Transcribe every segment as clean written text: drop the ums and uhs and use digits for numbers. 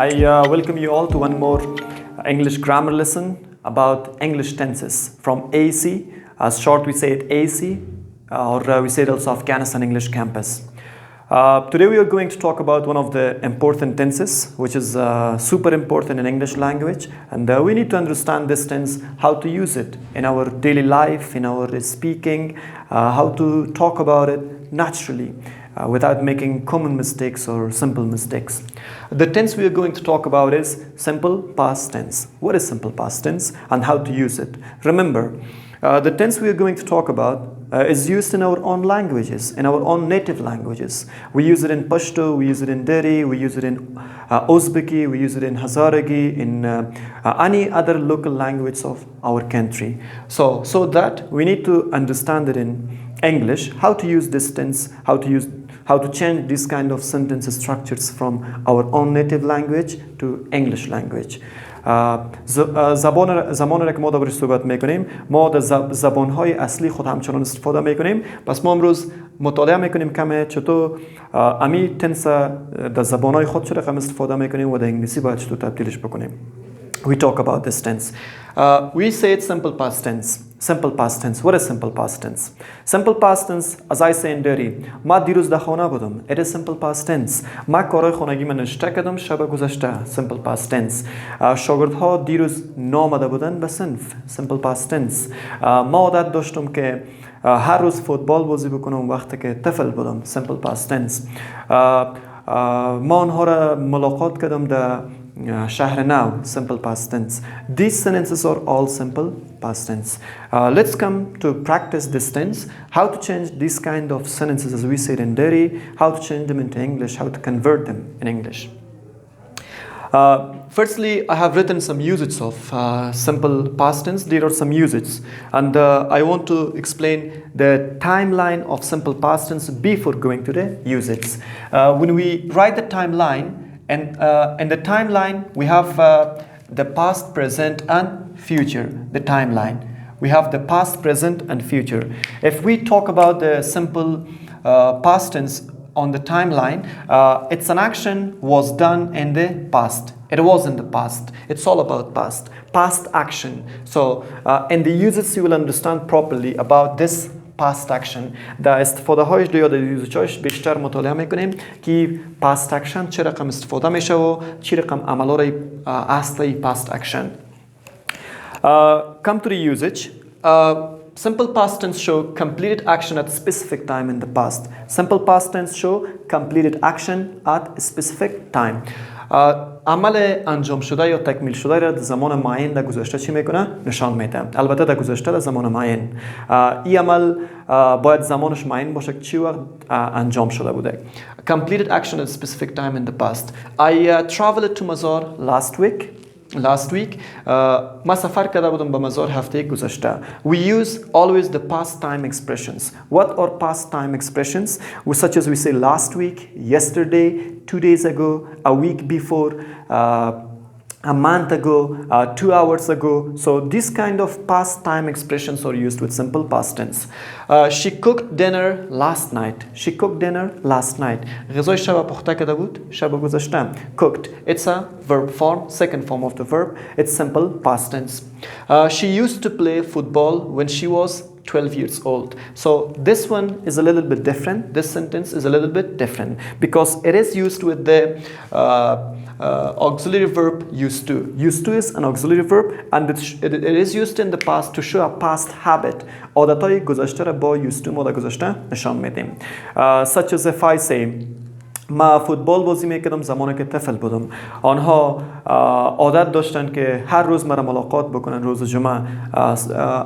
I welcome you all to one more English grammar lesson about English tenses from AC. As short, we say it AC, or we say it also Afghanistan English Campus. Today we are going to talk about one of the important tenses, which is super important in English language, and we need to understand this tense, how to use it in our daily life, in our speaking, how to talk about it naturally without making common mistakes or simple mistakes. The tense we are going to talk about is simple past tense. What is simple past tense and how to use it? Remember, the tense we are going to talk about is used in our own languages, in our own native languages. We use it in Pashto, we use it in Dari, we use it in Uzbeki, we use it in Hazaragi, in any other local language of our country. So that we need to understand it in English, how to use this tense, how to change these kind of sentence structures from our own native language to English language. زمان که ما دربارش صحبت میکنیم، ما در زبانهای اصلی خود همچنان استفاده میکنیم. پس ما امروز مطالعه میکنیم کمه چطور امی تنس در زبانهای خود چه رقم استفاده میکنیم و در انگلیسی باید چطور تبدیلش بکنیم. We talk about this tense. We say it's simple past tense. Simple past tense. What is simple past tense? Simple past tense, as I say in Dari, ما دیروز در خانه بودم. It is simple past tense. ما کارهای خانگی من نشته کردم شب گذشته. Simple past tense. شاگردها دیروز نامده بودن به صنف. Simple past tense. ما عادت داشتم که هر روز فوتبال بازی بکنم وقتی که طفل بودم. Simple past tense. ما آنها را ملاقات کردم در شهر نو. Simple past tense. These sentences are all simple past tense. Let's come to practice this tense, how to change these kind of sentences as we said in Dari, how to change them into English, how to convert them in English. Firstly, I have written some usages of simple past tense. There are some usages, and I want to explain the timeline of simple past tense before going to the usages. When we write the timeline, and in the timeline we have the past, present and future. The timeline. We have the past, present and future. If we talk about the simple past tense on the timeline, it's an action was done in the past. It was in the past. It's all about past action. So in the uses you will understand properly about this past action. در استفاده هایش یا در یوزجاش بیشتر مطالعه میکنیم که past action چه رقم استفاده میشه و چه رقم عملهای اصلی past action. Come to the usage. Simple past tense show completed action at a specific time in the past. Simple past tense show completed action at a specific time. عمل انجام شده یا تکمیل شده را در زمان معین در گذشته چی میکنه؟ نشان میده. البته در گذشته در زمان معین. این عمل باید زمانش معین باشه که چی وقت انجام شده بوده. Completed action at a specific time in the past. I traveled to Mazar last week. ما سفر کرده بودم به مزار هفته گذشته. We use always the past time expressions. What are past time expressions? Such as we say last week, yesterday, 2 days ago, a week before, a month ago, 2 hours ago. So these kind of past time expressions are used with simple past tense. She cooked dinner last night. She cooked dinner last night. غذای شب پخته کرده بود شب گذشته. Cooked. It's a verb form, second form of the verb. It's simple past tense. She used to play football when she was 12 years old. So this one is a little bit different. This sentence is a little bit different because it is used with the auxiliary verb used to. Used to is an auxiliary verb and it is used in the past to show a past habit. عادتهای گذشته را با used to ما در گذشته نشان میدیم. Such as if I say ما فوتبال بازی میکردم زمانی که طفل بودم. آنها عادت داشتن که هر روز مرا ملاقات بکنن روز جمعه.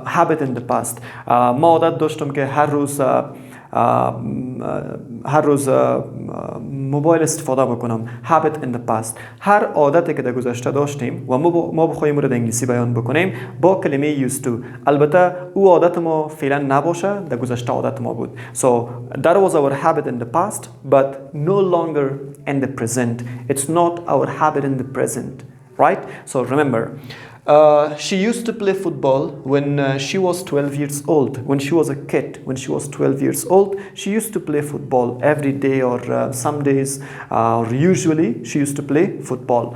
habit in the past. ما عادت داشتم که هر روز موبایل استفاده بکنم. habit in the past. هر عادتی که در گذشته داشتیم و ما بخوایم رو در انگلیسی بیان بکنیم با کلمه used to. البته او عادت ما فعلا نباشه، در گذشته عادت ما بود. So that was our habit in the past but no longer in the present. It's not our habit in the present, right? So remember, She used to play football when she was 12 years old. When she was a kid, when she was 12 years old, she used to play football every day, or some days, or usually she used to play football.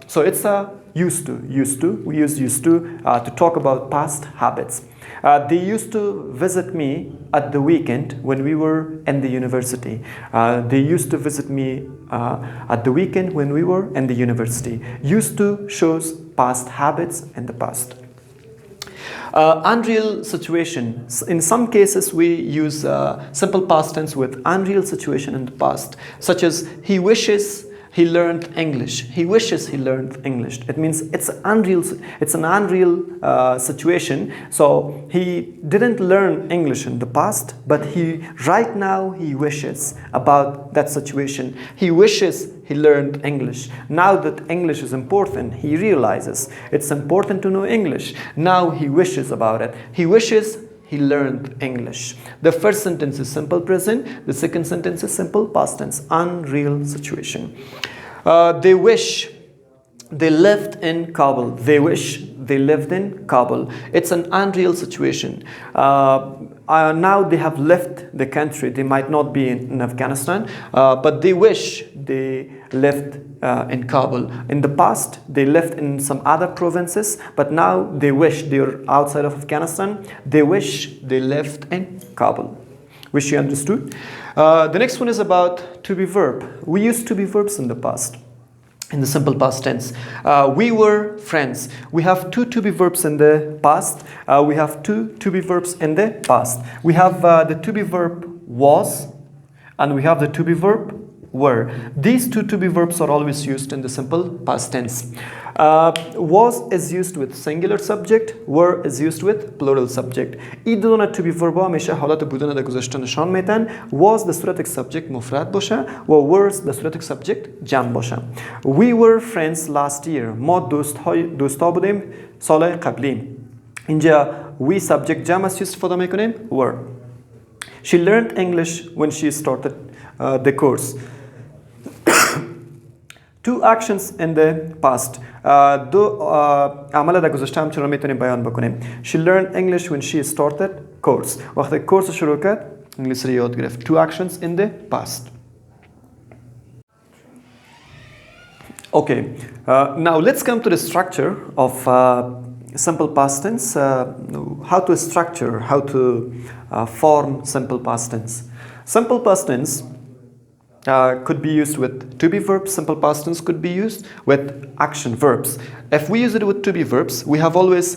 So it's a used to. We use used to talk about past habits. They used to visit me at the weekend when we were in the university. They used to visit me at the weekend when we were in the university. Used to shows past habits in the past. Unreal situation. In some cases, we use simple past tense with unreal situation in the past, such as he wishes he learned English. He wishes he learned English. It means it's an unreal situation. So he didn't learn English in the past, but right now he wishes about that situation. He wishes he learned English. Now that English is important, he realizes it's important to know English. Now he wishes about it. He wishes he learned English. The first sentence is simple present. The second sentence is simple past tense, unreal situation. They wish they lived in Kabul. They wish they lived in Kabul. It's an unreal situation. Now they have left the country. They might not be in Afghanistan, but they wish they lived in Kabul. In the past, they lived in some other provinces, but now they wish they're outside of Afghanistan. They wish they lived in Kabul. Wish you understood. The next one is about to be verb. We use to be verbs in the past, in the simple past tense. We were friends. We have two to be verbs in the past. We have two to be verbs in the past. We have the to be verb was, and we have the to be verb were. These two to be verbs are always used in the simple past tense. Was is used with singular subject, were is used with plural subject. این دو دونه to be verb همیشه حالت بودن در گذشته نشان میدن. Was the صورت subject مفرد باشه و were the صورت subject جمع باشه. We were friends last year. ما دوستا بودیم سال قبلی. اینجا we subject جمع است استفاده میکنیم were. She learned English when she started the course. Two actions in the past. دو عمل در گذشته همچنان میتونیم بیان بکنیم. She learned English when she started course. وقتی کورس شروع کرد انگلیسی رو یاد گرفت. Two actions in the past. Okay, now let's come to the structure of simple past tense. How to structure, how to form simple past tense. Simple past tense could be used with to be verbs. Simple past tense could be used with action verbs. If we use it with to be verbs, we have always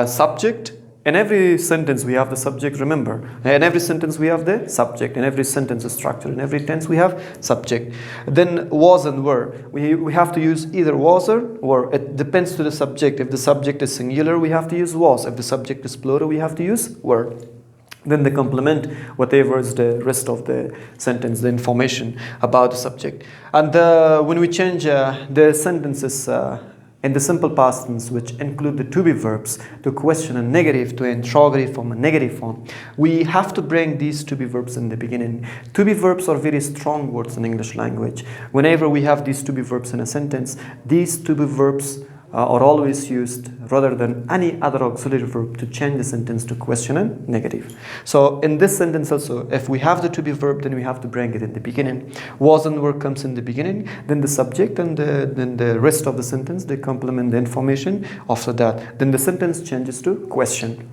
subject. In every sentence we have the subject, remember. In every sentence we have the subject. In every sentence structure. In every tense we have subject. Then was and were. We have to use either was or were. It depends to the subject. If the subject is singular, we have to use was. If the subject is plural, we have to use were. Then they complement whatever is the rest of the sentence, the information about the subject. And when we change the sentences in the simple past tense, which include the to be verbs, to question and negative, to interrogative form and negative form, we have to bring these to be verbs in the beginning. To be verbs are very strong words in English language. Whenever we have these to be verbs in a sentence, these to be verbs are always used rather than any other auxiliary verb to change the sentence to question and negative. So in this sentence also, if we have the to be verb, then we have to bring it in the beginning. Was and were comes in the beginning, then the subject and then the rest of the sentence, they complement the information after that. Then the sentence changes to question.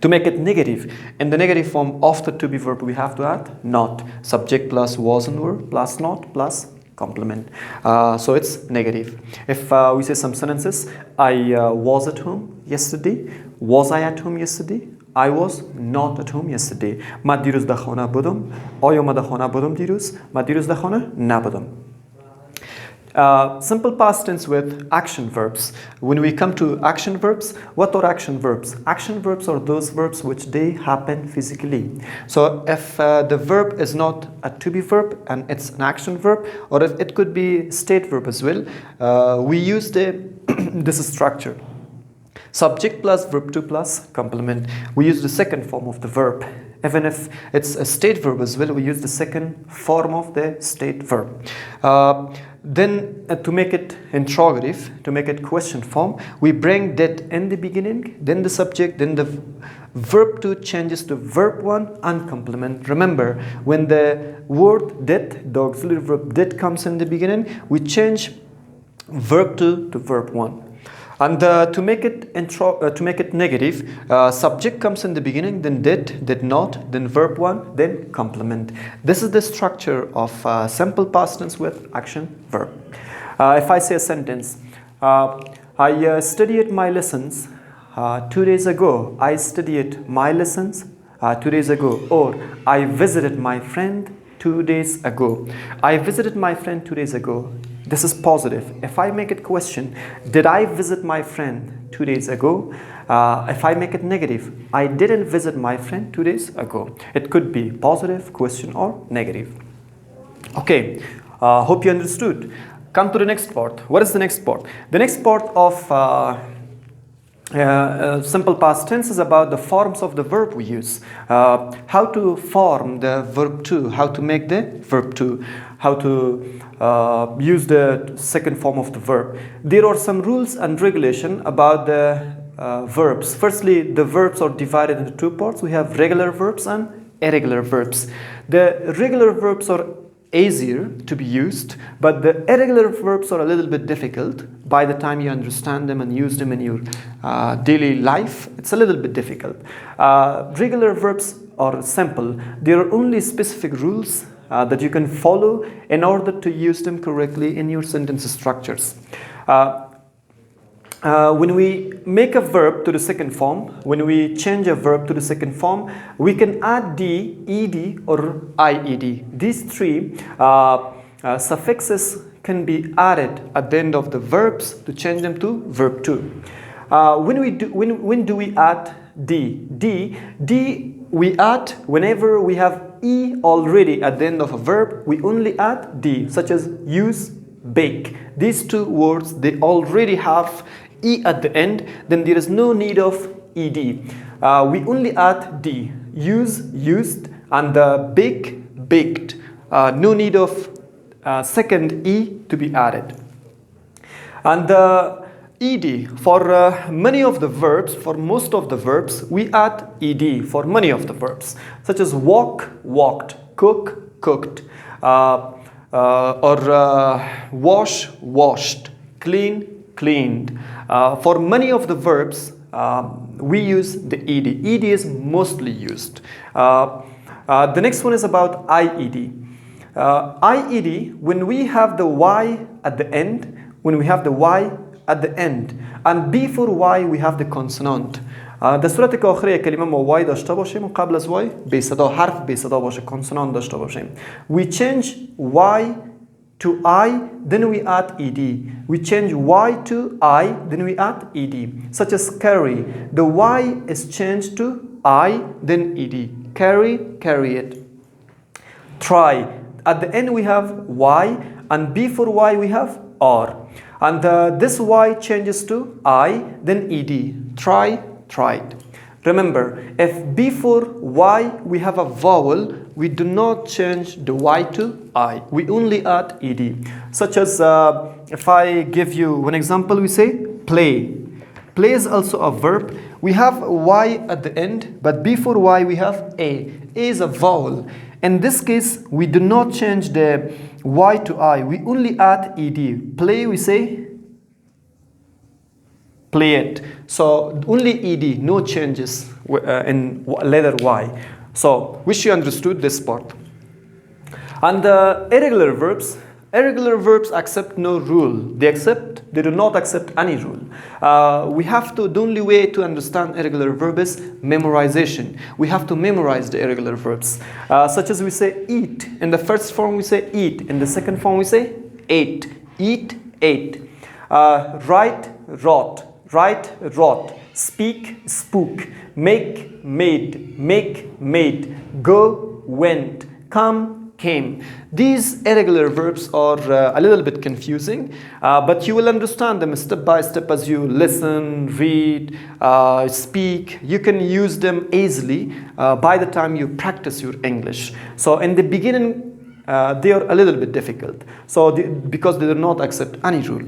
To make it negative, in the negative form of the to be verb, we have to add not. Subject plus was and were plus not plus complement. So it's negative. If we say some sentences, I was at home yesterday. Was I at home yesterday? I was not at home yesterday. من دیروز در خانه بودم. آیا من در خانه بودم دیروز؟ من دیروز در خانه نبودم. Simple past tense with action verbs. When we come to action verbs, what are action verbs? Action verbs are those verbs which they happen physically. So if the verb is not a to be verb and it's an action verb, or if it could be state verb as well, we use this structure. Subject plus verb to plus complement. We use the second form of the verb. Even if it's a state verb as well, we use the second form of the state verb. Then to make it interrogative, to make it question form, we bring did in the beginning, then the subject, then the verb 2 changes to verb 1 and complement. Remember, when the word did, the auxiliary verb did comes in the beginning, we change verb 2 to verb 1. And to make it negative, subject comes in the beginning, then did not, then verb 1, then complement. This is the structure of simple past tense with action verb. If I say a sentence, I studied my lessons 2 days ago. I studied my lessons 2 days ago. Or I visited my friend 2 days ago. I visited my friend 2 days ago. This is positive. If I make it question, did I visit my friend 2 days ago? If I make it negative, I didn't visit my friend 2 days ago. It could be positive, question, or negative. Okay, hope you understood. Come to the next part. What is the next part? The next part of simple past tense is about the forms of the verb we use. How to form the verb 2, how to make the verb 2, how to use the second form of the verb. There are some rules and regulation about the verbs. Firstly, the verbs are divided into two parts. We have regular verbs and irregular verbs. The regular verbs are easier to be used, but the irregular verbs are a little bit difficult. By the time you understand them and use them in your daily life, it's a little bit difficult. Regular verbs are simple. There are only specific rules that you can follow in order to use them correctly in your sentence structures. When we make a verb to the second form, when we change a verb to the second form, we can add d, ed, or ied. These three suffixes can be added at the end of the verbs to change them to verb 2. When do we add d? D we add whenever we have e already at the end of a verb. We only add d, such as use, bake. These two words, they already have e at the end, then there is no need of ed. We only add d, use, used, and bake, baked. No need of second e to be added. And ed, for many of the verbs, for most of the verbs, we add ed for many of the verbs, such as walk, walked, cook, cooked, or wash, washed, clean, cleaned. For many of the verbs, we use the ed. Ed is mostly used. The next one is about ied. Ied, when we have the y at the end, and before y we have the consonant. در صورتی که آخر یک کلمه ما y داشته باشیم و قبل از y بی صدا، حرف بی صدا باشه، consonant داشته باشیم. We change y to I, then we add ed. We change y to I, then we add ed. Such as carry. The y is changed to I, then ed. Carry, carry it. Try. At the end we have y, and before y we have r. And this y changes to I, then ed. Try, tried. Remember, if before y we have a vowel, we do not change the y to I. We only add ed. Such as if I give you an example, we say play. Play is also a verb. We have y at the end, but before y we have a. A is a vowel. In this case, we do not change the y to I. We only add ed. Play, we say play it. So only ed, no changes in letter y. So wish you understood this part. And the irregular verbs accept no rule. They do not accept any rule. We have to, the only way to understand irregular verb is memorization. We have to memorize the irregular verbs. Such as we say eat. In the first form we say eat. In the second form we say ate. Eat, ate. Write, wrote. Write, wrote. Speak, spoke. Make, made. Make, made. Go, went. Come, came. These irregular verbs are a little bit confusing, but you will understand them step by step as you listen, read, speak. You can use them easily by the time you practice your English. So in the beginning, they are a little bit difficult. So because they do not accept any rule.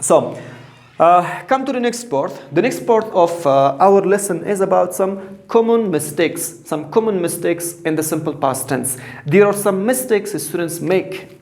So come to the next part. The next part of our lesson is about some common mistakes in the simple past tense. There are some mistakes students make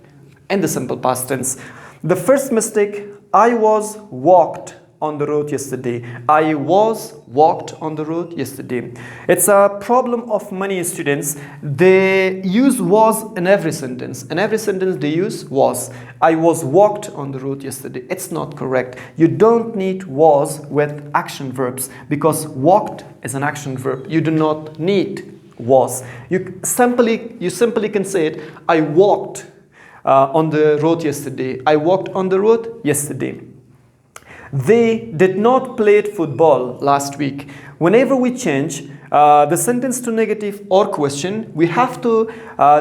in the simple past tense. The first mistake, I was walked on the road yesterday. I was walked on the road yesterday. It's a problem of many students. They use was in every sentence. In every sentence they use was. I was walked on the road yesterday. It's not correct. You don't need was with action verbs because walked is an action verb. You do not need was. You simply can say it, I walked on the road yesterday. I walked on the road yesterday. They did not play football last week. Whenever we change the sentence to negative or question, we have to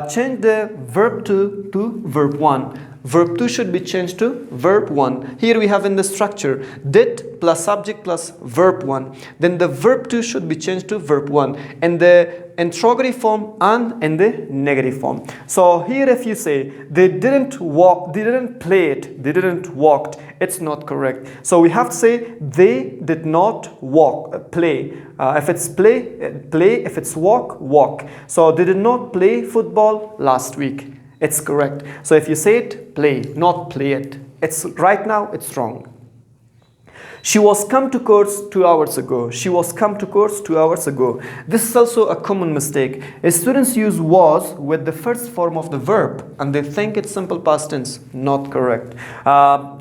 change the verb to verb 1. Verb 2 should be changed to verb 1. Here we have in the structure did plus subject plus verb 1. Then the verb 2 should be changed to verb 1 in the interrogative form and in the negative form. So here if you say they didn't walk, they didn't play it, they didn't walked, it's not correct. So we have to say they did not play. If it's play, if it's walk. So they did not play football last week. It's correct. So if you say it, play, not play it. It's right now, it's wrong. She was come to course 2 hours ago. She was come to course 2 hours ago. This is also a common mistake. Students use was with the first form of the verb and they think it's simple past tense. Not correct.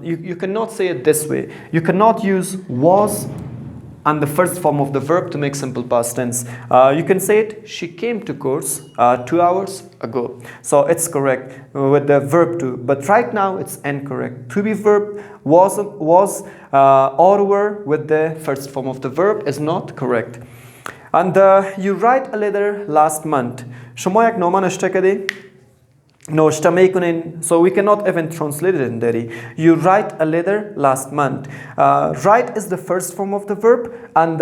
You cannot say it this way. You cannot use was and the first form of the verb to make simple past tense. You can say it, she came to course 2 hours ago. So it's correct with the verb to, but right now it's incorrect. To be verb was or were with the first form of the verb is not correct. And you write a letter last month. شما یک نامه نوشته کردی؟ نوشته میکنین. So we cannot even translate it in Dari. You write a letter last month. Write is the first form of the verb, and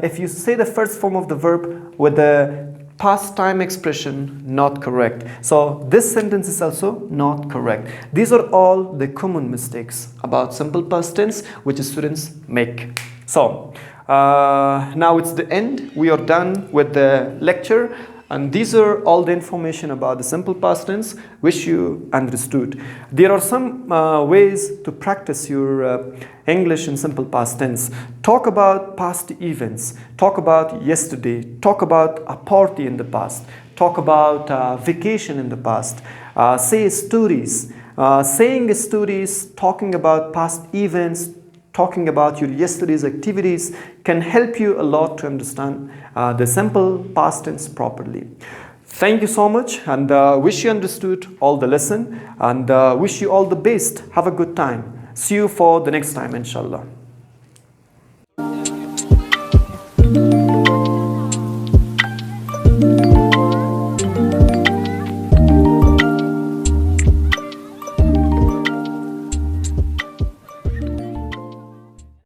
if you say the first form of the verb with the past time expression, not correct. So this sentence is also not correct. These are all the common mistakes about simple past tense which students make. So now it's the end. We are done with the lecture. And these are all the information about the simple past tense which you understood. There are some ways to practice your English in simple past tense. Talk about past events. Talk about yesterday. Talk about a party in the past. Talk about vacation in the past. Say stories. Saying stories, talking about past events, talking about your yesterday's activities can help you a lot to understand the simple past tense properly. Thank you so much, and wish you understood all the lesson, and wish you all the best. Have a good time. See you for the next time, inshallah.